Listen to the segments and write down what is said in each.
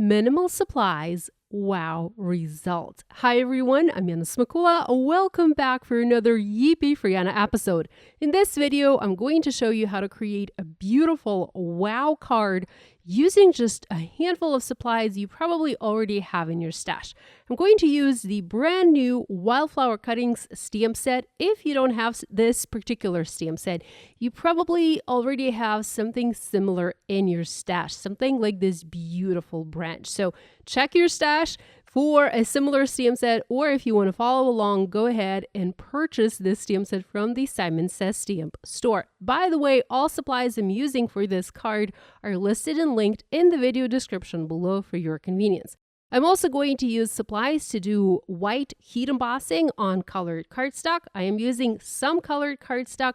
Minimal supplies, wow results. Hi everyone, I'm Sakura. Welcome back for another Yippee Friana episode. In this video, I'm going to show you how to create a beautiful wow card using just a handful of supplies you probably already have in your stash. I'm going to use the brand new Wildflower Cuttings stamp set. If you don't have this particular stamp set, you probably already have something similar in your stash, something like this beautiful branch. So check your stash for a similar stamp set, or if you want to follow along, go ahead and purchase this stamp set from the Simon Says Stamp store. By the way, all supplies I'm using for this card are listed and linked in the video description below for your convenience. I'm also going to use supplies to do white heat embossing on colored cardstock. I am using some colored cardstock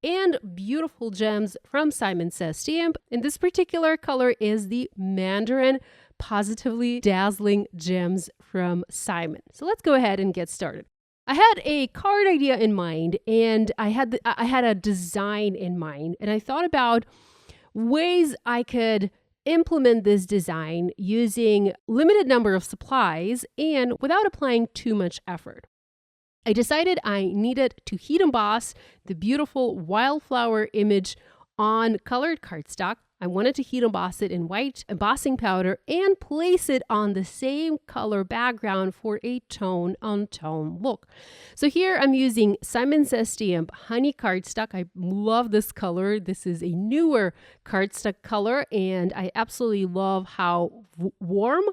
and beautiful gems from Simon Says Stamp. And this particular color is the Mandarin Pawsitively Dazzling gems from Simon. So let's go ahead and get started. I had a card idea in mind, and I had a design in mind, and I thought about ways I could implement this design using limited number of supplies and without applying too much effort. I decided I needed to heat emboss the beautiful wildflower image on colored cardstock. I wanted to heat emboss it in white embossing powder and place it on the same color background for a tone-on-tone look. So here I'm using Simon Says Stamp Honey Cardstock. I love this color. This is a newer cardstock color, and I absolutely love how warm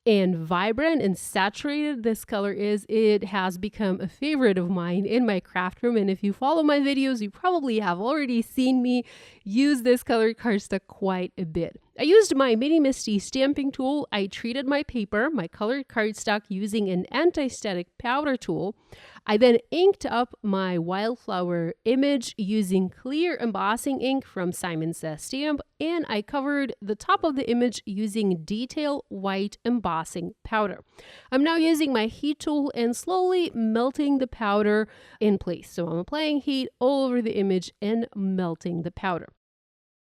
and vibrant and saturated this color is. It has become a favorite of mine in my craft room, and if you follow my videos, you probably have already seen me use this colored cardstock quite a bit. I used my mini MISTI stamping tool. I treated my paper, my colored cardstock, using an anti-static powder tool. I then inked up my wildflower image using clear embossing ink from Simon Says Stamp, and I covered the top of the image using detail white embossing powder. I'm now using my heat tool and slowly melting the powder in place. So I'm applying heat all over the image and melting the powder.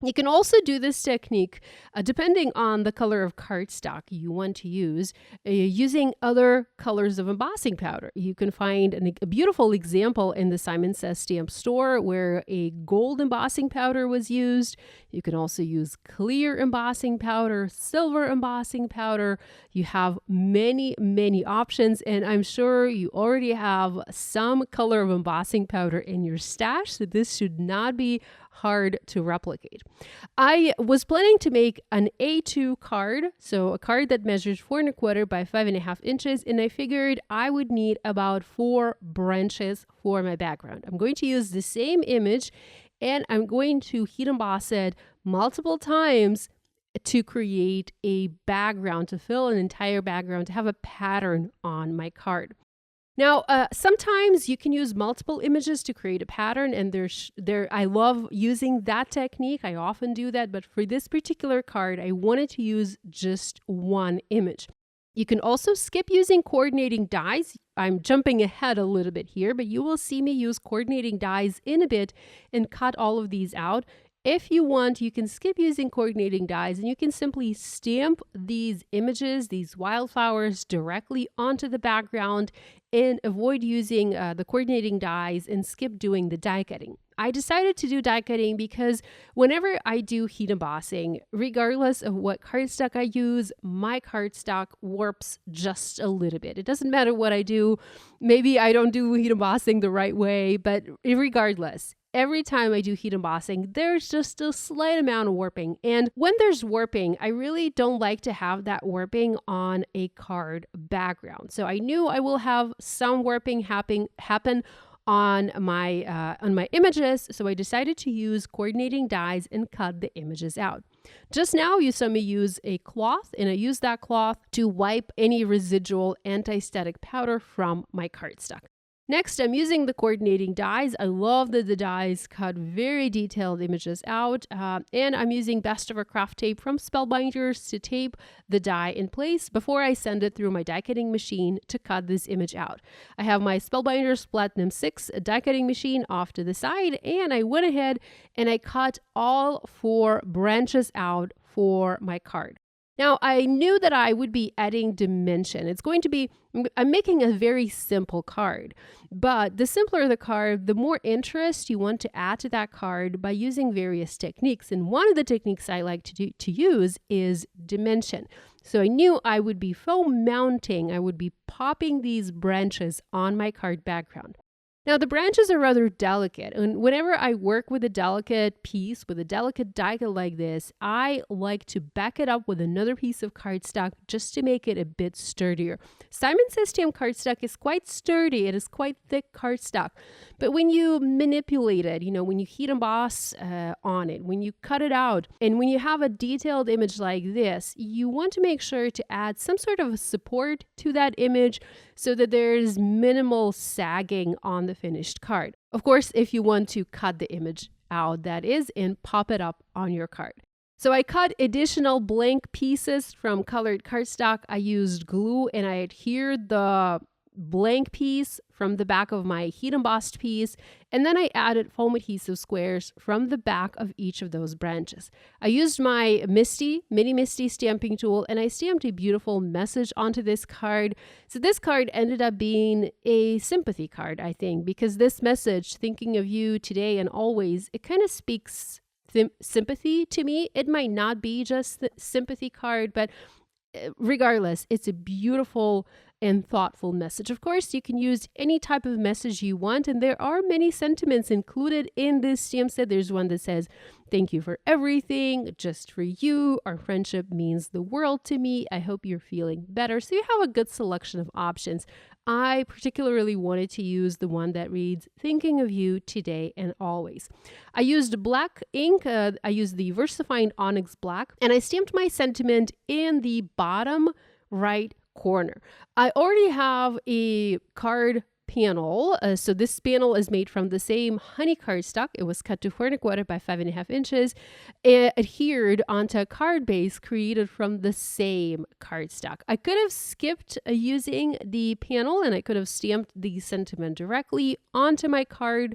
You can also do this technique depending on the color of cardstock you want to use, using other colors of embossing powder. You can find a beautiful example in the Simon Says Stamp store where a gold embossing powder was used. You can also use clear embossing powder, silver embossing powder. You have many, many options, and I'm sure you already have some color of embossing powder in your stash, so this should not be hard to replicate. I was planning to make an A2 card, so a card that measures 4¼ by 5½ inches, and I figured I would need about 4 branches for my background. I'm going to use the same image, and I'm going to heat emboss it multiple times to create a background, to fill an entire background, to have a pattern on my card. Now, sometimes you can use multiple images to create a pattern, and I love using that technique. I often do that, but for this particular card, I wanted to use just one image. You can also skip using coordinating dies. I'm jumping ahead a little bit here, but you will see me use coordinating dies in a bit and cut all of these out. If you want, you can skip using coordinating dies and you can simply stamp these images, these wildflowers, directly onto the background and avoid using the coordinating dies and skip doing the die cutting. I decided to do die cutting because whenever I do heat embossing, regardless of what cardstock I use, my cardstock warps just a little bit. It doesn't matter what I do. Maybe I don't do heat embossing the right way, but regardless, every time I do heat embossing, there's just a slight amount of warping. And when there's warping, I really don't like to have that warping on a card background. So I knew I will have some warping happen on my images, so I decided to use coordinating dies and cut the images out. Just now you saw me use a cloth, and I used that cloth to wipe any residual anti-static powder from my cardstock. Next, I'm using the coordinating dies. I love that the dies cut very detailed images out, and I'm using Best of a Craft tape from Spellbinders to tape the die in place before I send it through my die cutting machine to cut this image out. I have my Spellbinders Platinum 6 die cutting machine off to the side, and I went ahead and I cut all 4 branches out for my card. Now, I knew that I would be adding dimension. I'm making a very simple card, but the simpler the card, the more interest you want to add to that card by using various techniques. And one of the techniques I like to use is dimension. So I knew I would be foam mounting, I would be popping these branches on my card background. Now, the branches are rather delicate, and whenever I work with a delicate piece, with a delicate die cut like this, I like to back it up with another piece of cardstock just to make it a bit sturdier. Simon Says TM cardstock is quite sturdy. It is quite thick cardstock, but when you manipulate it, when you heat emboss on it, when you cut it out, and when you have a detailed image like this, you want to make sure to add some sort of support to that image so that there's minimal sagging on the finished card. Of course, if you want to cut the image out, that is, and pop it up on your card. So I cut additional blank pieces from colored cardstock. I used glue and I adhered the blank piece from the back of my heat embossed piece, and then I added foam adhesive squares from the back of each of those branches. I used my mini MISTI stamping tool, and I stamped a beautiful message onto this card. So this card ended up being a sympathy card, I think, because this message, thinking of you today and always, it kind of speaks sympathy to me. It might not be just the sympathy card, but regardless, it's a beautiful and thoughtful message. Of course, you can use any type of message you want, and there are many sentiments included in this stamp set. There's one that says, "Thank you for everything, just for you. Our friendship means the world to me. I hope you're feeling better." So you have a good selection of options. I particularly wanted to use the one that reads, "Thinking of you today and always." I used black ink. I used the VersaFine Onyx Black, and I stamped my sentiment in the bottom right corner. I already have a card panel. So this panel is made from the same honey cardstock. It was cut to 4¼ by 5½ inches, adhered onto a card base created from the same cardstock. I could have skipped using the panel, and I could have stamped the sentiment directly onto my card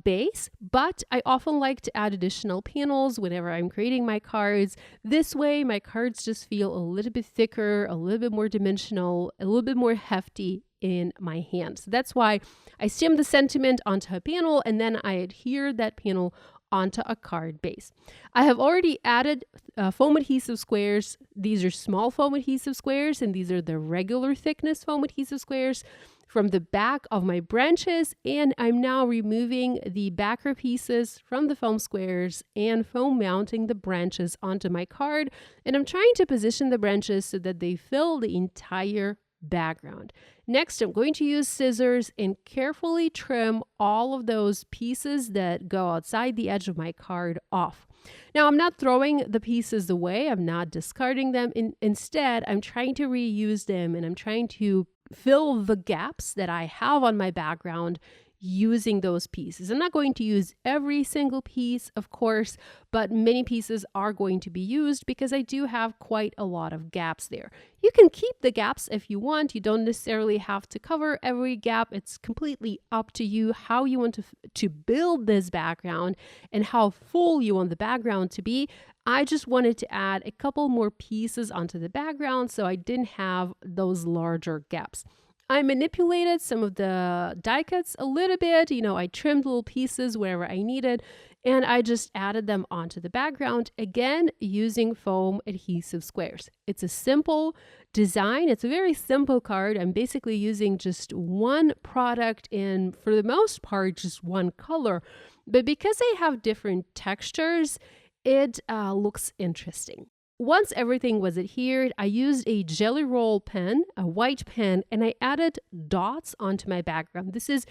base, but I often like to add additional panels whenever I'm creating my cards. This way, my cards just feel a little bit thicker, a little bit more dimensional, a little bit more hefty in my hand. So that's why I stamp the sentiment onto a panel, and then I adhere that panel onto a card base. I have already added foam adhesive squares. These are small foam adhesive squares, and these are the regular thickness foam adhesive squares from the back of my branches, and I'm now removing the backer pieces from the foam squares and foam mounting the branches onto my card, and I'm trying to position the branches so that they fill the entire background. Next, I'm going to use scissors and carefully trim all of those pieces that go outside the edge of my card off. Now, I'm not throwing the pieces away. I'm not discarding them. Instead, I'm trying to reuse them, and I'm trying to fill the gaps that I have on my background using those pieces. I'm not going to use every single piece, of course, but many pieces are going to be used because I do have quite a lot of gaps there. You can keep the gaps if you want. You don't necessarily have to cover every gap. It's completely up to you how you want to build this background and how full you want the background to be. I just wanted to add a couple more pieces onto the background so I didn't have those larger gaps. I manipulated some of the die cuts a little bit. I trimmed little pieces wherever I needed, and I just added them onto the background, again, using foam adhesive squares. It's a simple design. It's a very simple card. I'm basically using just one product in, for the most part, just one color. But because they have different textures, it looks interesting. Once everything was adhered, I used a jelly roll pen, a white pen, and I added dots onto my background. This is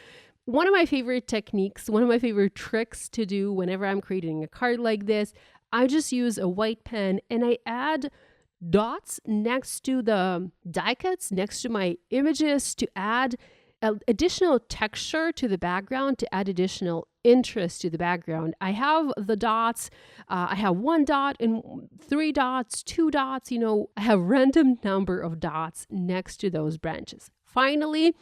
one of my favorite techniques, one of my favorite tricks to do whenever I'm creating a card like this. I just use a white pen and I add dots next to the die cuts, next to my images to add additional texture to the background, to add additional interest to the background. I have the dots. I have 1 dot and 3 dots, 2 dots. I have random number of dots next to those branches. Finally,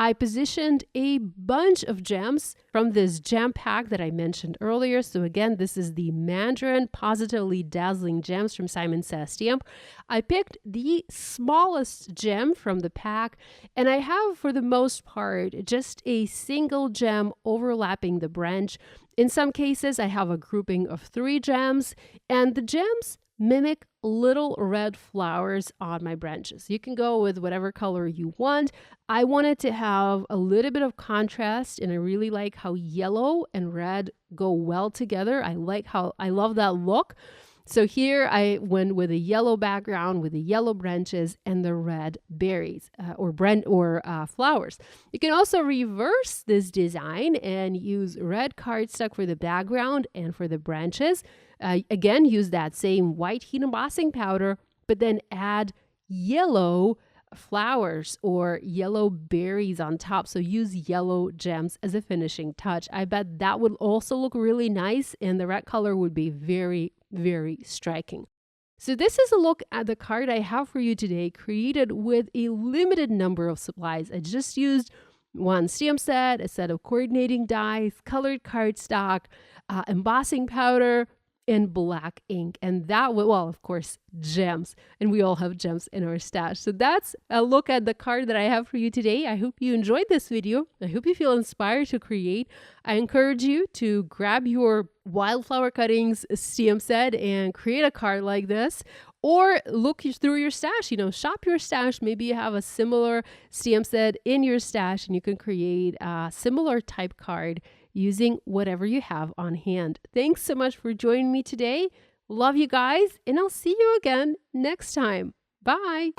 I positioned a bunch of gems from this gem pack that I mentioned earlier. So again, this is the Mandarin Pawsitively Dazzling gems from Simon Says Stamp. I picked the smallest gem from the pack, and I have, for the most part, just a single gem overlapping the branch. In some cases, I have a grouping of 3 gems, and the gems mimic little red flowers on my branches. You can go with whatever color you want. I wanted to have a little bit of contrast, and I really like how yellow and red go well together. I love that look. So here I went with a yellow background with the yellow branches and the red berries or flowers. You can also reverse this design and use red cardstock for the background and for the branches. Again, use that same white heat embossing powder, but then add yellow flowers or yellow berries on top. So use yellow gems as a finishing touch. I bet that would also look really nice, and the red color would be very, very striking. So this is a look at the card I have for you today, created with a limited number of supplies. I just used one stamp set, a set of coordinating dies, colored cardstock, embossing powder, and black ink. And that, well, of course, gems. And we all have gems in our stash. So that's a look at the card that I have for you today. I hope you enjoyed this video. I hope you feel inspired to create. I encourage you to grab your Wildflower cuttings stamp set and create a card like this. Or look through your stash, shop your stash. Maybe you have a similar stamp set in your stash and you can create a similar type card using whatever you have on hand. Thanks so much for joining me today. Love you guys, and I'll see you again next time. Bye.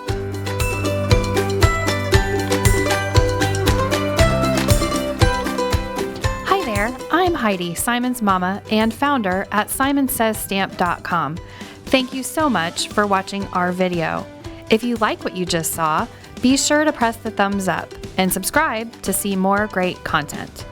Hi there, I'm Heidi, Simon's mama and founder at simonsaysstamp.com. Thank you so much for watching our video. If you like what you just saw, be sure to press the thumbs up and subscribe to see more great content.